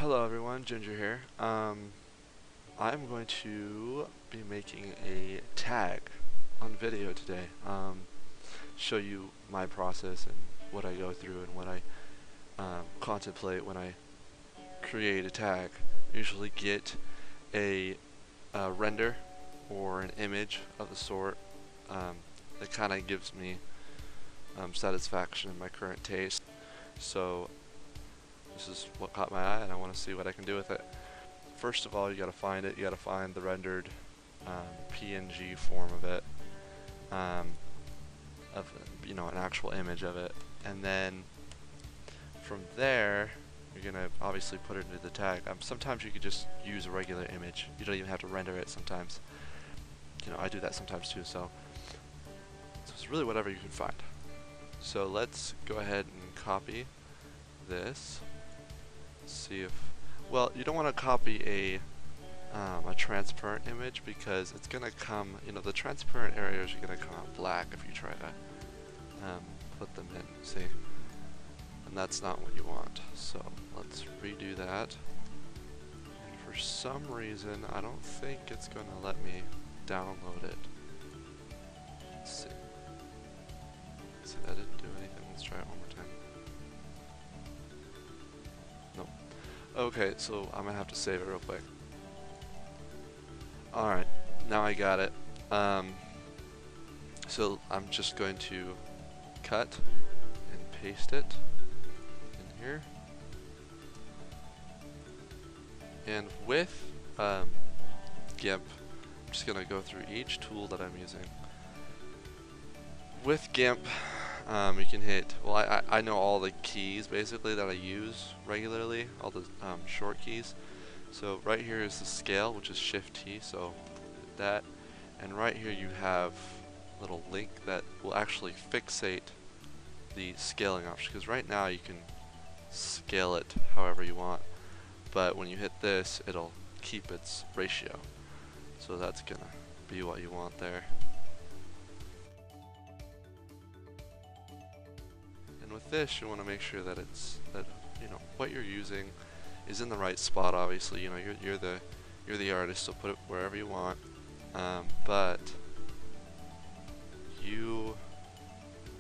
Hello everyone, Ginger here. I'm going to be making a tag on video today. Show you my process and what I go through and what I contemplate when I create a tag. Usually get a render or an image of the sort that kind of gives me satisfaction in my current taste. So this is what caught my eye and I want to see what I can do with it. First of all, you gotta find it. You gotta find the rendered PNG form of it, of an actual image of it, and then from there, you're gonna obviously put it into the tag. Sometimes you could just use a regular image. You don't even have to render it. Sometimes, I do that sometimes too. So it's really whatever you can find. So let's go ahead and copy this. See if. Well, you don't want to copy a transparent image because it's going to come, the transparent areas are going to come out black if you try to put them in, see? And that's not what you want. So let's redo that. And for some reason, I don't think it's going to let me download it. Let's see. See, that didn't do anything. Let's try it one more time. Okay, so I'm gonna have to save it real quick. Alright, now I got it. So I'm just going to cut and paste it in here. And with GIMP, I'm just gonna go through each tool that I'm using. With GIMP, you can hit, well, I know all the keys basically that I use regularly, all the short keys. So right here is the scale, which is Shift T, so hit that. And right here you have a little link that will actually fixate the scaling option, because right now you can scale it however you want, but when you hit this, it'll keep its ratio. So that's gonna be what you want there. With this, you want to make sure that what you're using is in the right spot. Obviously, you're the artist, so put it wherever you want. But you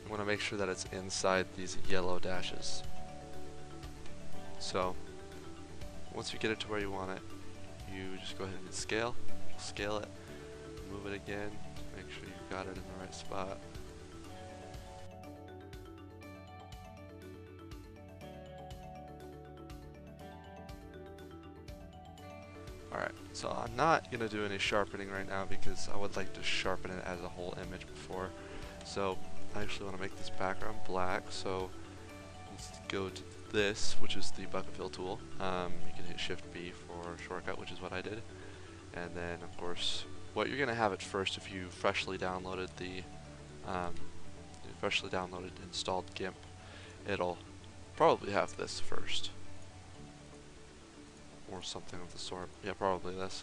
want to make sure that it's inside these yellow dashes. So once you get it to where you want it, you just go ahead and scale it, move it again to make sure you've got it in the right spot. Alright, so I'm not going to do any sharpening right now because I would like to sharpen it as a whole image before. So I actually want to make this background black, so let's go to this, which is the bucket fill tool. You can hit Shift B for shortcut, which is what I did. And then, of course, what you're going to have at first if you freshly downloaded installed GIMP, it'll probably have this first. Or something of the sort. Yeah, probably this.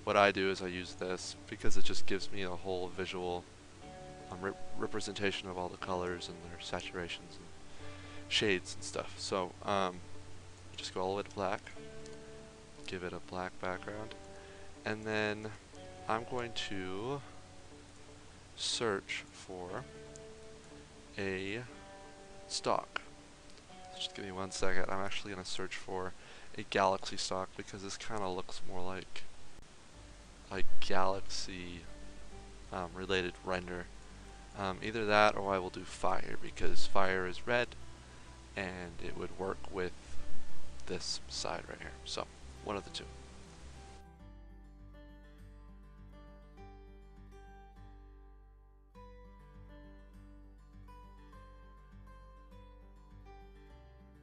What I do is I use this because it just gives me a whole visual representation of all the colors and their saturations and shades and stuff. So just go all the way to black, give it a black background, and then I'm going to search for a stock. Just give me 1 second. I'm actually going to search for a galaxy stock because this kind of looks more like a galaxy related render. Either that or I will do fire because fire is red and it would work with this side right here. So one of the two.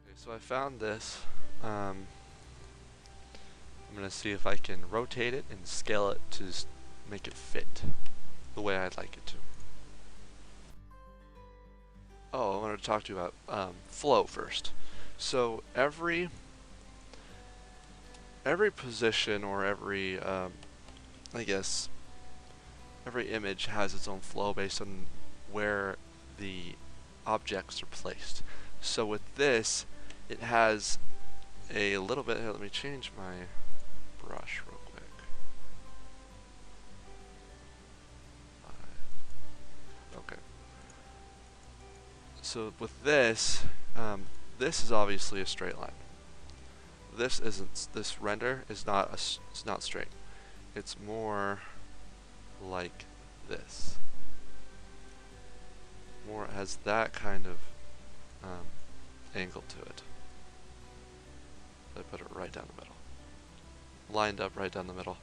Okay, so I found this. I'm going to see if I can rotate it and scale it to make it fit the way I'd like it to. Oh, I wanted to talk to you about flow first. So every position or every every image has its own flow based on where the objects are placed. So with this, it has a little bit. Here, let me change my brush real quick. Okay. So with this, this is obviously a straight line. This isn't. This render is not it's not straight. It's more like this. More, it has that kind of angle to it. I put it right down the middle. Lined up right down the middle.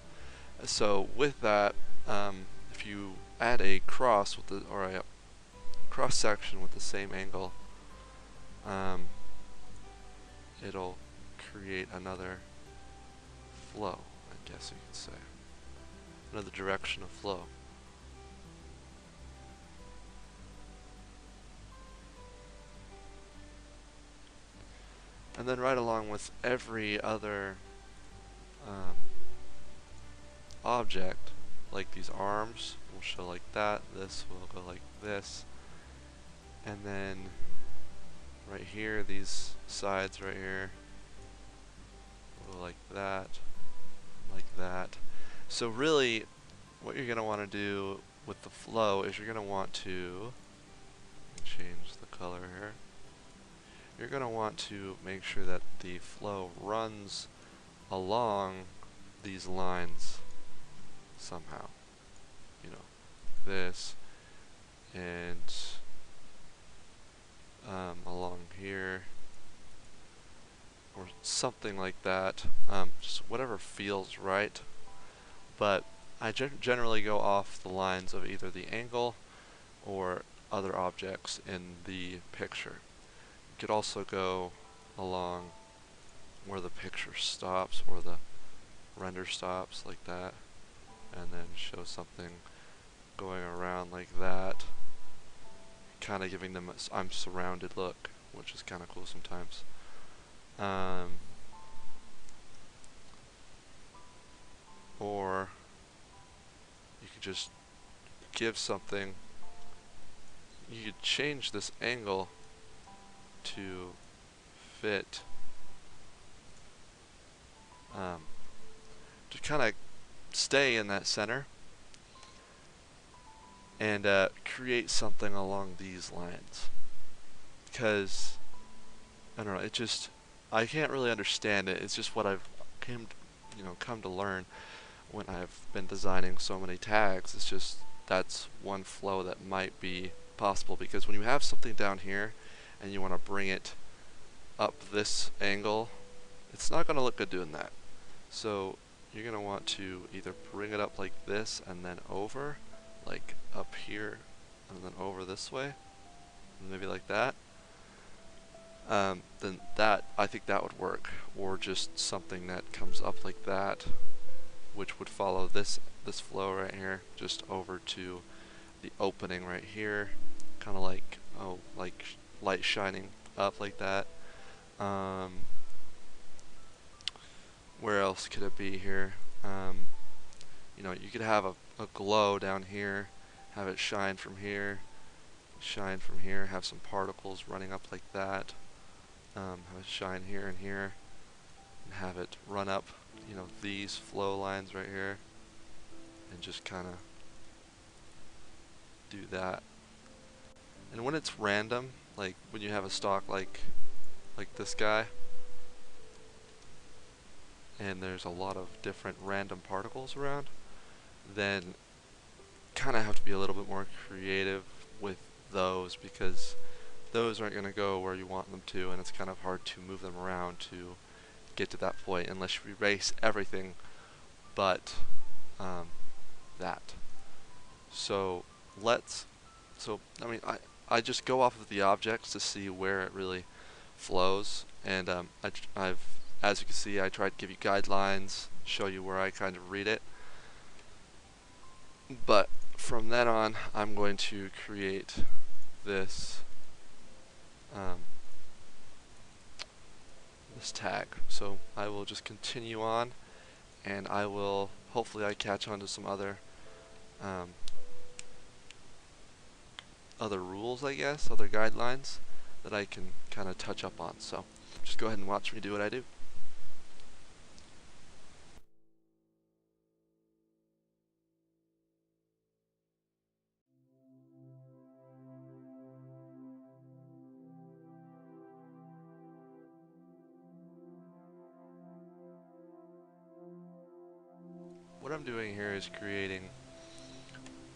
So with that, if you add a cross with the, or a cross section with the same angle, it'll create another flow, I guess you could say. Another direction of flow. And then right along with every other object, like these arms will show like that, this will go like this, and then right here, these sides right here will go like that, like that. So really, what you're going to want to do with the flow is you're going to want to change the color here. You're going to want to make sure that the flow runs along these lines somehow. You know, this and along here or something like that. Just whatever feels right. But I generally go off the lines of either the angle or other objects in the picture. You could also go along where the picture stops, or the render stops, like that, and then show something going around like that, kind of giving them a I'm surrounded look, which is kind of cool sometimes. Or you could just give something, you could change this angle to fit, to kind of stay in that center and create something along these lines. Because I don't know, it just, I can't really understand it. It's just what I've come to learn when I've been designing so many tags. It's just, that's one flow that might be possible, because when you have something down here and you want to bring it up this angle, it's not going to look good doing that. So you're going to want to either bring it up like this and then over, like up here and then over this way, and maybe like that. Then that, I think that would work. Or just something that comes up like that, which would follow this flow right here, just over to the opening right here, kind of like, oh, like light shining up like that. Where else could it be here? You know, you could have a glow down here, have it shine from here, have some particles running up like that, have it shine here and here, and have it run up, you know, these flow lines right here, and just kind of do that. And when it's random, like when you have a stock like this guy, and there's a lot of different random particles around, then kind of have to be a little bit more creative with those, because those aren't going to go where you want them to, and it's kind of hard to move them around to get to that point unless you erase everything but that. So I mean, I just go off of the objects to see where it really flows, and I've, as you can see, I tried to give you guidelines, show you where I kind of read it. But from then on, I'm going to create this this tag. So I will just continue on, and I will, hopefully I catch on to some other other rules, I guess, other guidelines that I can kind of touch up on. So just go ahead and watch me do what I do. what I'm doing here is creating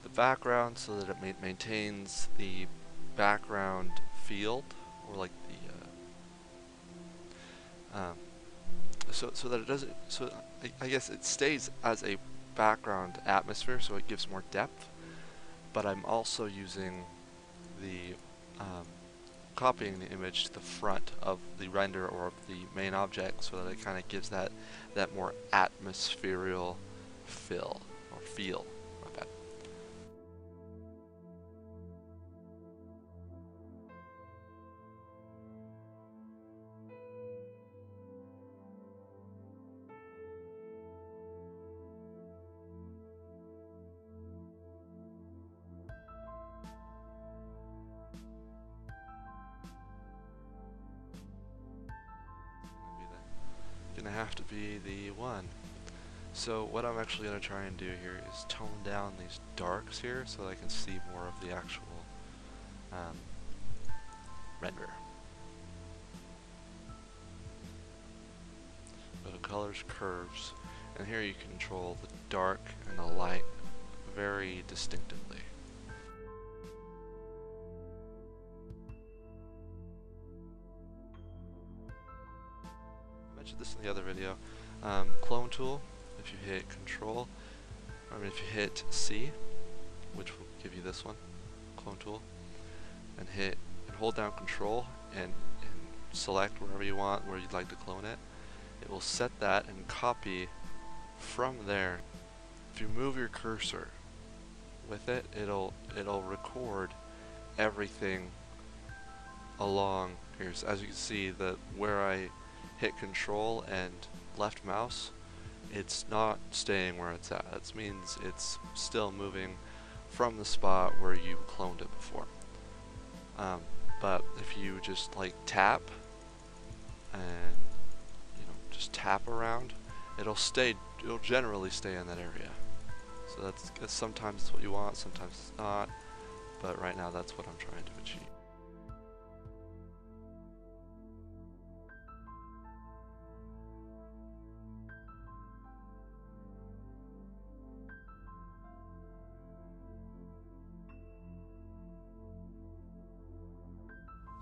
the background so that it maintains the background field, or like the so that it doesn't, so I guess it stays as a background atmosphere, so it gives more depth. But I'm also using the copying the image to the front of the render or of the main object, so that it kind of gives that more atmospherical feel. My bad. Gonna have to be the one. So what I'm actually going to try and do here is tone down these darks here so that I can see more of the actual render. Go to colors, curves, and here you control the dark and the light very distinctively. I mentioned this in the other video. Clone tool, if you hit control, if you hit C, which will give you this one, clone tool, and hold down control and select wherever you want where you'd like to clone it. It will set that and copy from there. If you move your cursor with it, it'll record everything along here. So as you can see, that where I hit control and left mouse, it's not staying where it's at. That means it's still moving from the spot where you cloned it before. But if you just like tap and just tap around, it'll generally stay in that area. So that's sometimes what you want, sometimes it's not, but right now that's what I'm trying to achieve.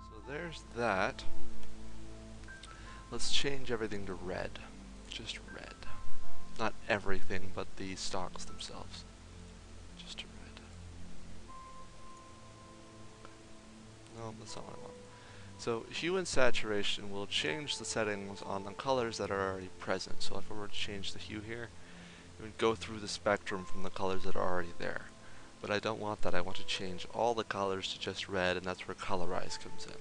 So there's that. Let's change everything to red. Just red. Not everything, but the stocks themselves. Just to red. No, that's not what I want. So hue and saturation will change the settings on the colors that are already present. So if I were to change the hue here, it would go through the spectrum from the colors that are already there. But I don't want that. I want to change all the colors to just red, and that's where colorize comes in.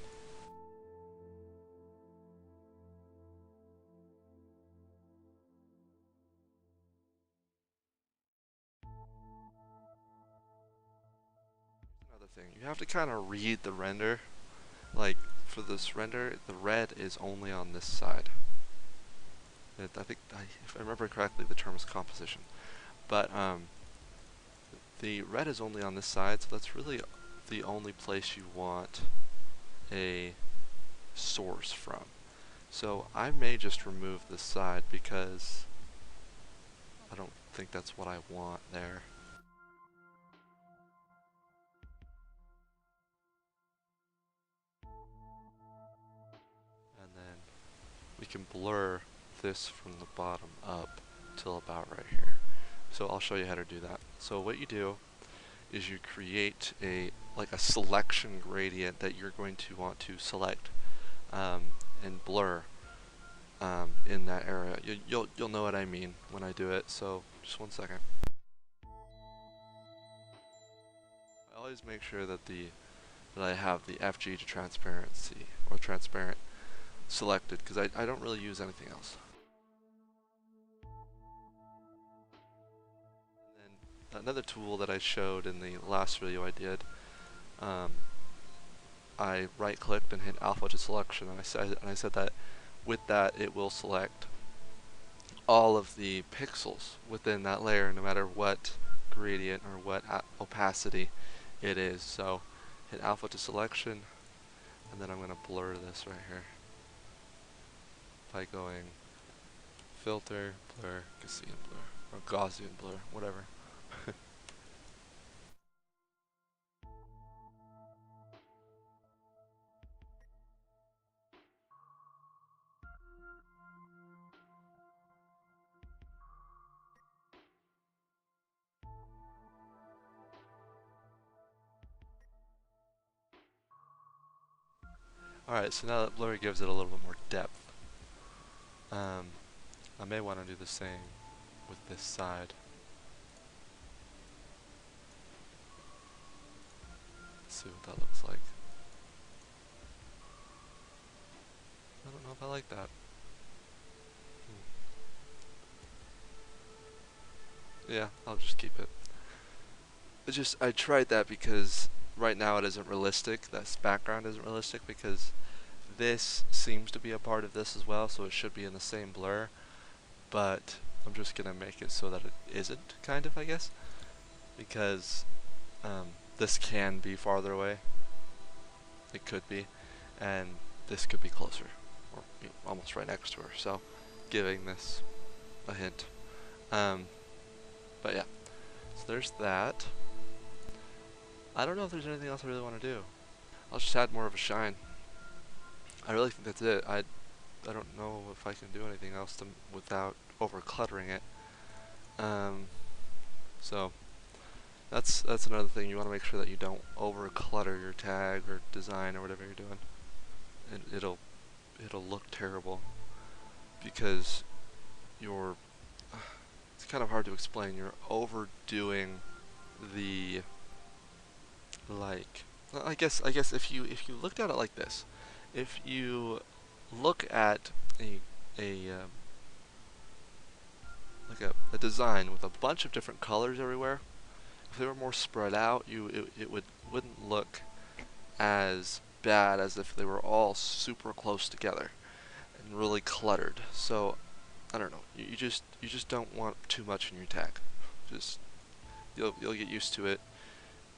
Thing. You have to kind of read the render. Like for this render, the red is only on this side. I think, if I remember correctly, the term is composition. But the red is only on this side, so that's really the only place you want a source from. So I may just remove this side because I don't think that's what I want there. And then we can blur this from the bottom up till about right here. So I'll show you how to do that. So what you do is you create a selection gradient that you're going to want to select and blur in that area. You'll know what I mean when I do it. So just one second. I always make sure that I have the FG to transparency or transparent selected, because I don't really use anything else. And then another tool that I showed in the last video I did, I right clicked and hit alpha to selection, and I said that with that it will select all of the pixels within that layer, no matter what gradient or what opacity it is. So hit alpha to selection, and then I'm going to blur this right here by going filter, blur, Gaussian blur. or Gaussian blur, whatever. Alright, so now that blur gives it a little bit more depth. I may want to do the same with this side. Let's see what that looks like. I don't know if I like that. Yeah, I'll just keep it. I tried that because right now it isn't realistic. This background isn't realistic because this seems to be a part of this as well, so it should be in the same blur. But I'm just gonna make it so that it isn't, kind of, I guess, because this can be farther away. It could be, and this could be closer, or almost right next to her. So, giving this a hint. But yeah, so there's that. I don't know if there's anything else I really want to do. I'll just add more of a shine. I really think that's it. I don't know if I can do anything else without over cluttering it. So that's another thing. You want to make sure that you don't over clutter your tag or design or whatever you're doing. And it'll look terrible because you're. It's kind of hard to explain. You're overdoing the like. I guess if you looked at it like this, if you look at a like a design with a bunch of different colors everywhere, if they were more spread out, it wouldn't look as bad as if they were all super close together and really cluttered. So I don't know. You just don't want too much in your tag. Just you'll get used to it,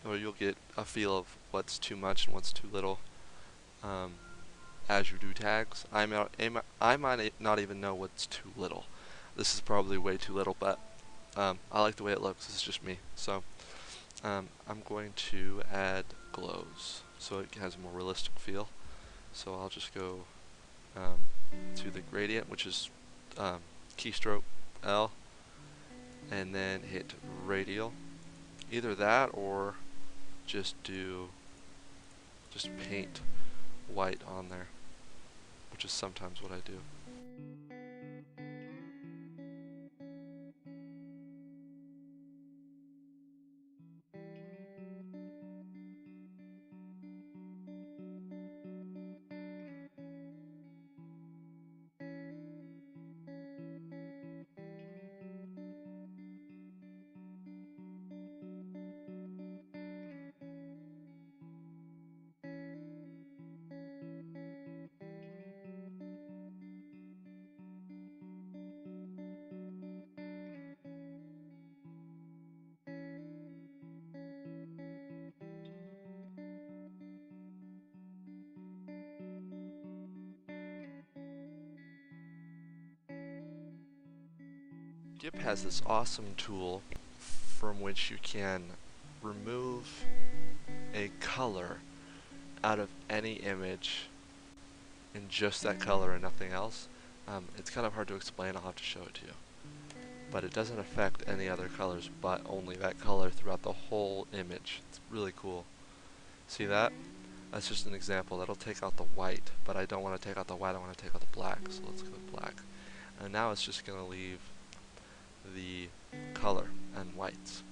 or you'll get a feel of what's too much and what's too little. As you do tags, I might not even know what's too little. This is probably way too little, but I like the way it looks. This is just me. So I'm going to add glows so it has a more realistic feel. So I'll just go to the gradient, which is keystroke L, and then hit radial. Either that or just paint white on there, which is sometimes what I do. GIMP has this awesome tool from which you can remove a color out of any image in just that color and nothing else. It's kind of hard to explain. I'll have to show it to you. But it doesn't affect any other colors but only that color throughout the whole image. It's really cool. See that? That's just an example. That'll take out the white, but I don't want to take out the white, I want to take out the black. So let's go with black. And now it's just going to leave the color and whites.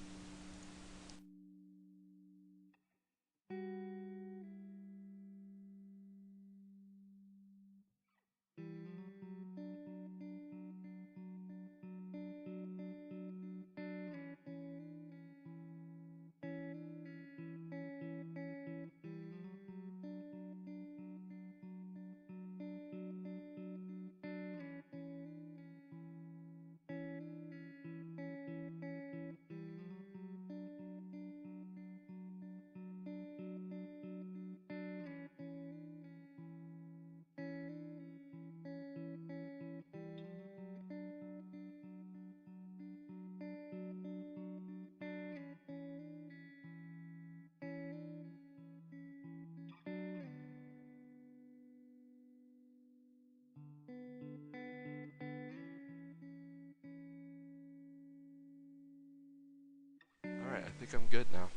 think I'm good now.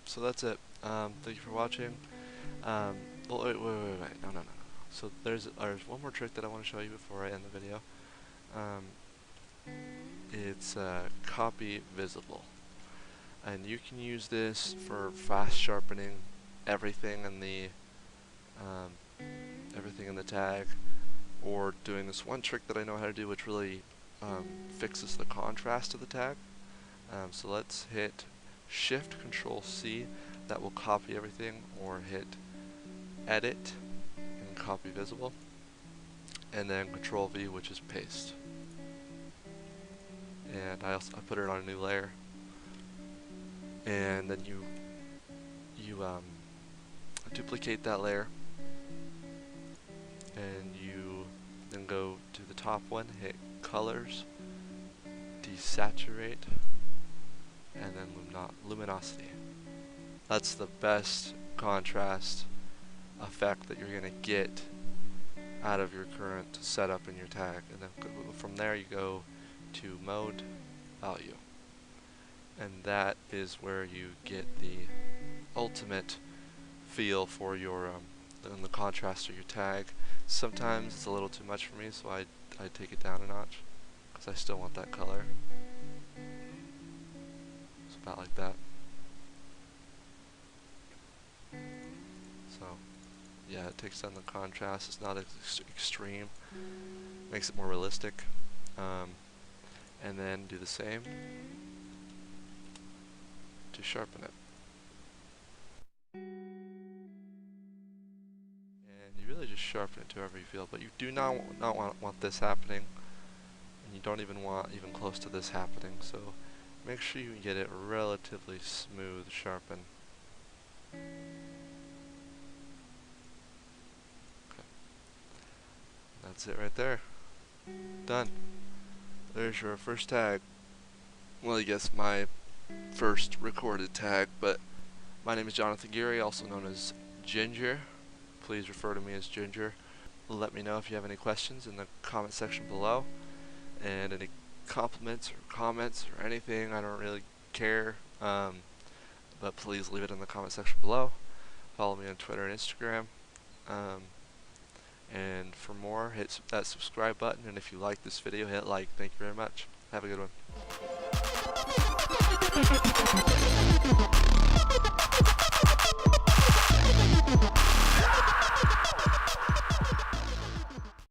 So that's it. Thank you for watching. Well, wait, no. So there's one more trick that I want to show you before I end the video. It's copy visible, and you can use this for fast sharpening everything in the tag, or doing this one trick that I know how to do, which really fixes the contrast of the tag. So let's hit Shift Control C, that will copy everything, or hit Edit and copy visible, and then Control V, which is paste. And I put it on a new layer, and then you duplicate that layer, and you then go to the top one, hit Colors, Desaturate, and then Luminosity. That's the best contrast effect that you're going to get out of your current setup in your tag. And then from there you go to Mode, Value. And that is where you get the ultimate feel for your the contrast of your tag. Sometimes it's a little too much for me, so I take it down a notch, because I still want that color. It's about like that. So yeah, it takes down the contrast. It's not extreme. Makes it more realistic. And then do the same to sharpen it. And you really just sharpen it to wherever you feel, but you do not want this happening, and you don't even want even close to this happening. So make sure you get it relatively smooth sharpen. Okay. That's it right there. Done. There's your first tag. Well, I guess my first recorded tag, but my name is Jonathan Geary, also known as Ginger. Please refer to me as Ginger. Let me know if you have any questions in the comment section below, and any compliments or comments or anything. I don't really care, but please leave it in the comment section below. Follow me on Twitter and Instagram. And for more, hit that subscribe button, and if you like this video, hit like. Thank you very much. Have a good one.